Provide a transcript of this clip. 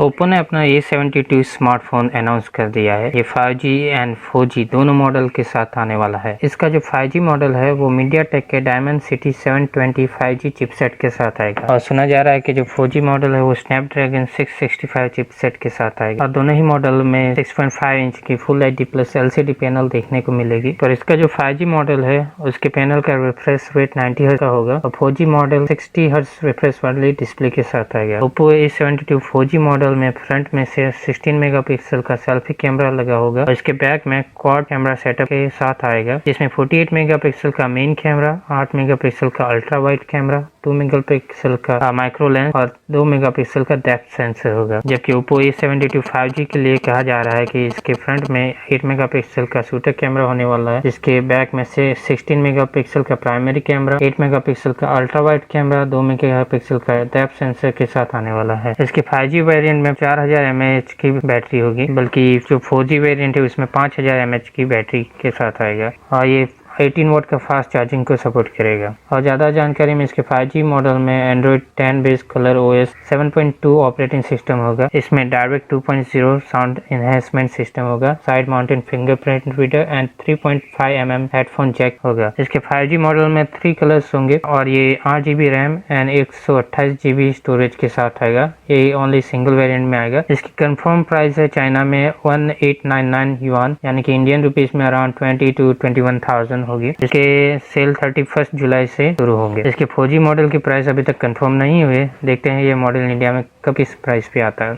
Oppo ने अपना A72 smartphone announce कर दिया है। ये 5G एंड 4G दोनों मॉडल के साथ आने वाला है। इसका जो 5G मॉडल है वो MediaTek के Dimensity 720 5G चिपसेट के साथ आएगा और सुना जा रहा है कि जो 4G मॉडल है वो Snapdragon 665 चिपसेट के साथ आएगा और दोनों ही मॉडल में 6.5 इंच की full HD plus LCD panel देखने को मिलेगी। और इसका जो 5G मॉडल है उसके पैनल का रिफ्रेश रेट 90 हर्ट्ज का होगा और 4G मॉडल 60 हर्ट्ज रिफ्रेश वाली डिस्प्ले के साथ आएगा। Oppo A72 4G मॉडल में फ्रंट में से 16 मेगापिक्सल का सेल्फी कैमरा लगा होगा और इसके बैक में क्वाड कैमरा सेटअप के साथ आएगा, जिसमें 48 मेगापिक्सल का मेन कैमरा, 8 मेगापिक्सल का अल्ट्रा वाइड कैमरा, 2 मेगापिक्सल का माइक्रो लेंस और 2 मेगापिक्सल का डेप्थ सेंसर होगा। जबकि Oppo A72 5G के लिए कहा जा रहा है कि इसके फ्रंट में 8 मेगापिक्सल का शूटर कैमरा होने वाला है, इसके बैक में से 16 मेगापिक्सल का प्राइमरी कैमरा, 8 मेगापिक्सल का अल्ट्रा वाइड कैमरा, 2 मेगापिक्सल का डेप्थ सेंसर के साथ आने वाला है। इसके 5G वेरिएंट में 4000 mAh की बैटरी होगी, बल्कि जो 4G वेरिएंट है उसमें 5000 mAh की बैटरी के साथ आएगा और ये 18 वोल्ट का फास्ट चार्जिंग को सपोर्ट करेगा। और ज़्यादा जानकारी में इसके 5G मॉडल में Android 10 based colour OS 7.2 operating system होगा। इसमें डायरेक्ट 2.0 साउंड एनहेंसमेंट सिस्टम होगा, side mounted fingerprint reader and 3.5 mm headphone jack होगा। इसके 5G मॉडल में 3 कलर्स होंगे और ये 8GB RAM and 128GB storage के साथ आएगा। ये ओनली सिंगल वेरिएंट में आएगा। इसकी कंफर्म प्राइस है चाइना में 1899 युआन, यानी कि इंडियन रुपीज में अराउंड 20 to 21,000 होगी। इसके सेल 31 जुलाई से शुरू होंगे। इसके 4G मॉडल की प्राइस अभी तक कंफर्म नहीं हुए। देखते हैं ये मॉडल इंडिया में कब किस प्राइस पे आता है।